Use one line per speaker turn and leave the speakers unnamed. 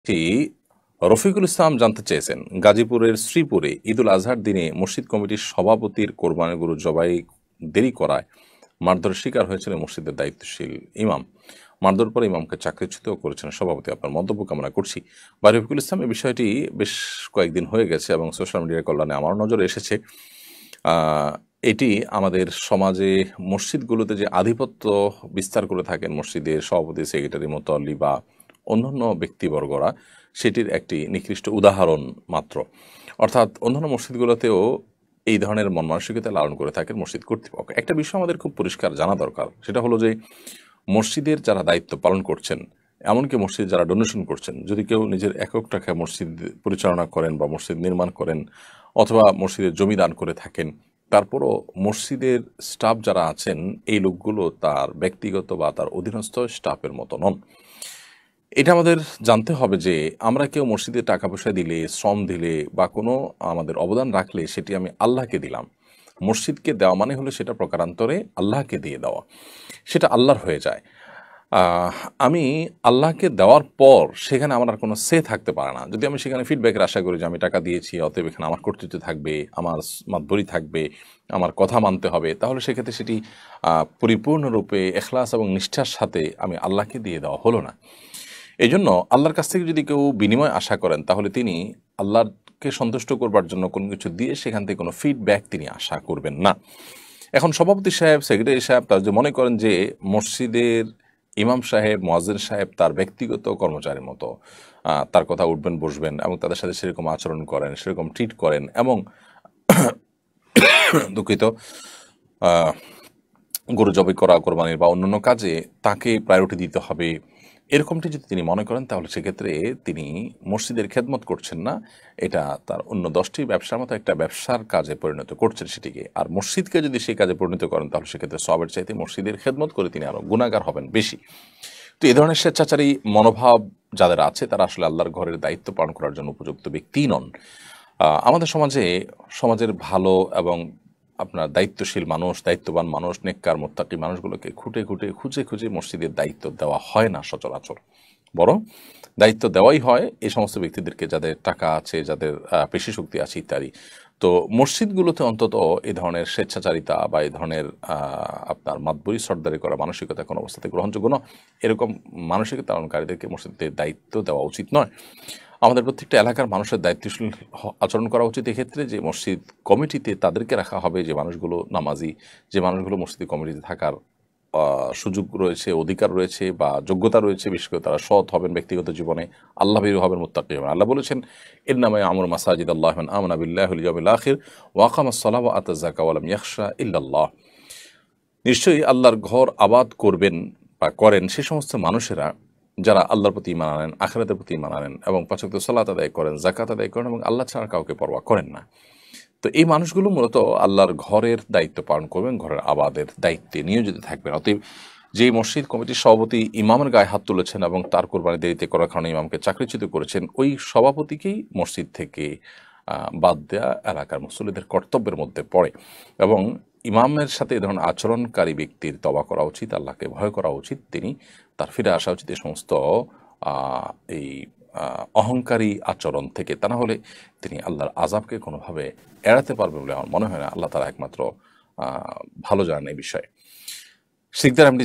টি রফিকুল ইসলাম জানতে চেয়েছেন, গাজীপুরের শ্রীপুরে ঈদুল আজহার দিনে মসজিদ কমিটির সভাপতির কোরবানি গরু জবাই দেরি করায় মারধরের শিকার হয়েছিলেন মসজিদের দায়িত্বশীল ইমাম। মারধর পরে ইমামকে চাকরিচ্যুত করেছেন সভাপতি। আপনার মন্তব্য কামনা করছি। বা রফিকুল ইসলাম, এই বিষয়টি বেশ কয়েকদিন হয়ে গেছে এবং সোশ্যাল মিডিয়ার কল্যাণে আমার নজরে এসেছে। এটি আমাদের সমাজে মসজিদগুলোতে যে আধিপত্য বিস্তার করে থাকেন মসজিদের সভাপতি, সেক্রেটারি, মোতাল্লি বা অন্যান্য ব্যক্তিবর্গরা, সেটির একটি নিকৃষ্ট উদাহরণ মাত্র। অর্থাৎ অন্যান্য মসজিদগুলোতেও এই ধরনের মন মানসিকতা লালন করে থাকেন মসজিদ কর্তৃপক্ষ। একটা বিষয় আমাদের খুব পরিষ্কার জানা দরকার, সেটা হলো যে মসজিদের যারা দায়িত্ব পালন করছেন, এমনকি মসজিদ যারা ডোনেশন করছেন, যদি কেউ নিজের একক টাকায় মসজিদ পরিচালনা করেন বা মসজিদ নির্মাণ করেন অথবা মসজিদের জমি দান করে থাকেন, তারপরও মসজিদের স্টাফ যারা আছেন এই লোকগুলো তার ব্যক্তিগত বা তার অধীনস্থ স্টাফের মতো নন। এটা আমাদের জানতে হবে যে আমরা কেউ মসজিদে টাকা পয়সা দিলে, শ্রম দিলে বা কোনো আমাদের অবদান রাখলে সেটি আমি আল্লাহকে দিলাম। মসজিদকে দেওয়া মানে হলো সেটা প্রকারান্তরে আল্লাহকে দিয়ে দেওয়া, সেটা আল্লাহর হয়ে যায়। আমি আল্লাহকে দেওয়ার পর সেখানে আমার আর কোনো সে থাকতে পারে না। যদি আমি সেখানে ফিডব্যাকের আশা করি যে আমি টাকা দিয়েছি, অতএব এখানে আমার কর্তৃত্ব থাকবে, আমার মাতবরি থাকবে, আমার কথা মানতে হবে, তাহলে সেক্ষেত্রে সেটি পরিপূর্ণরূপে এখলাস এবং নিষ্ঠার সাথে আমি আল্লাহকে দিয়ে দেওয়া হলো না। এই জন্য আল্লাহর কাছ থেকে যদি কেউ বিনিময় আশা করেন, তাহলে তিনি আল্লাহকে সন্তুষ্ট করবার জন্য কোনো কিছু দিয়ে সেখান থেকে কোনো ফিডব্যাক তিনি আশা করবেন না। এখন সভাপতি সাহেব, সেক্রেটারি সাহেব তারা যে মনে করেন যে মসজিদের ইমাম সাহেব, মুয়াজ্জিন সাহেব তার ব্যক্তিগত কর্মচারীর মতো, তার কথা উঠবেন বসবেন এবং তাদের সাথে সেরকম আচরণ করেন, সেরকম ট্রিট করেন এবং দুঃখিত গরু জবাই করা, কোরবানির বা অন্যান্য কাজে তাকে প্রায়োরিটি দিতে হবে, এরকমটি যদি তিনি মনে করেন, তাহলে সেক্ষেত্রে তিনি মসজিদের খেদমত করছেন না, এটা তার অন্য 10টি ব্যবসার মতো একটা ব্যবসার কাজে পরিণত করছেন সেটিকে। আর মসজিদকে যদি সেই কাজে পরিণত করেন, তাহলে সেক্ষেত্রে সবের চাইতে মসজিদের খেদমত করে তিনি আরও গুনাহগার হবেন বেশি। তো এই ধরনের স্বেচ্ছাচারী মনোভাব যাদের আছে, তারা আসলে আল্লাহর ঘরের দায়িত্ব পালন করার জন্য উপযুক্ত ব্যক্তিই নন। আমাদের সমাজের ভালো এবং আপনার দায়িত্বশীল মানুষ, দায়িত্ববান মানুষ, নেককার মুত্তাকি মানুষগুলোকে খুঁজে খুঁজে মসজিদের দায়িত্ব দেওয়া হয় না সচরাচর। বরং দায়িত্ব দেওয়াই হয় এই সমস্ত ব্যক্তিদেরকে যাদের টাকা আছে, যাদের পেশি শক্তি আছে ইত্যাদি। তো মসজিদগুলোতে অন্তত এই ধরনের স্বেচ্ছাচারিতা বা এই ধরনের আপনার মাতবরি সর্দারি করা মানসিকতা কোনো অবস্থাতে গ্রহণযোগ্য নয়। এরকম মানসিকতা পালনকারীদেরকে মসজিদের দায়িত্ব দেওয়া উচিত নয়। আমাদের প্রত্যেকটা এলাকার মানুষের দায়িত্বশীল আচরণ করা উচিত এক্ষেত্রে, যে মসজিদ কমিটিতে তাদেরকে রাখা হবে যে মানুষগুলো নামাজি, যে মানুষগুলো মসজিদ কমিটিতে থাকার সুযোগ রয়েছে, অধিকার রয়েছে বা যোগ্যতা রয়েছে, বিশেষ করে তারা সৎ হবেন ব্যক্তিগত জীবনে, আল্লাহ ভীরু হবেন, মুত্তাকি হবেন। আল্লাহ বলেছেন, ইন্নামা ইয়ামুরু মাসাজিদ আল্লাহি মান আমানা বিল্লাহি ওয়াল ইয়াউমিল আখির ওয়া আকামাস সালাতা ওয়া আতাজ যাকাতা ওয়া লাম ইয়াখশা ইল্লাল্লাহ। নিশ্চয়ই আল্লাহর ঘর আবাদ করবেন বা করেন সে সমস্ত মানুষেরা যারা আল্লাহর প্রতি ঈমান আনেন, আখিরাতের প্রতি ঈমান আনেন এবং 5 ওয়াক্ত সালাত আদায় করেন, যাকাত আদায় করেন এবং আল্লাহ ছাড়া কাউকে পরোয়া করেন না। তো এই মানুষগুলো মূলত আল্লাহর ঘরের দায়িত্ব পালন করবেন, ঘরের আবাদের দায়িত্বে নিয়োজিত থাকবেন। অতএব যেই মসজিদ কমিটির সভাপতি ইমামের গায়ে হাত তুলেছেন এবং তার কোরবানি দেরিতে করার কারণে ইমামকে চাকরিচ্যুত করেছেন, ওই সভাপতিকেই মসজিদ থেকে বাদ দেয়া এলাকার মুসল্লিদের কর্তব্যের মধ্যে পড়ে এবং ইমামের সাথে এ ধরনের আচরণকারী ব্যক্তির তওবা করা উচিত, আল্লাহকে ভয় করা উচিত, তিনি তার ফিরে আসা উচিত এই সমস্ত এই অহংকারী আচরণ থেকে। তা না হলে তিনি আল্লাহর আযাবকে কোনোভাবে এড়াতে পারবে বলে আমার মনে হয় না। আল্লাহ তাআলা একমাত্র ভালো জানেন এই বিষয়ে। শিকদার এমডি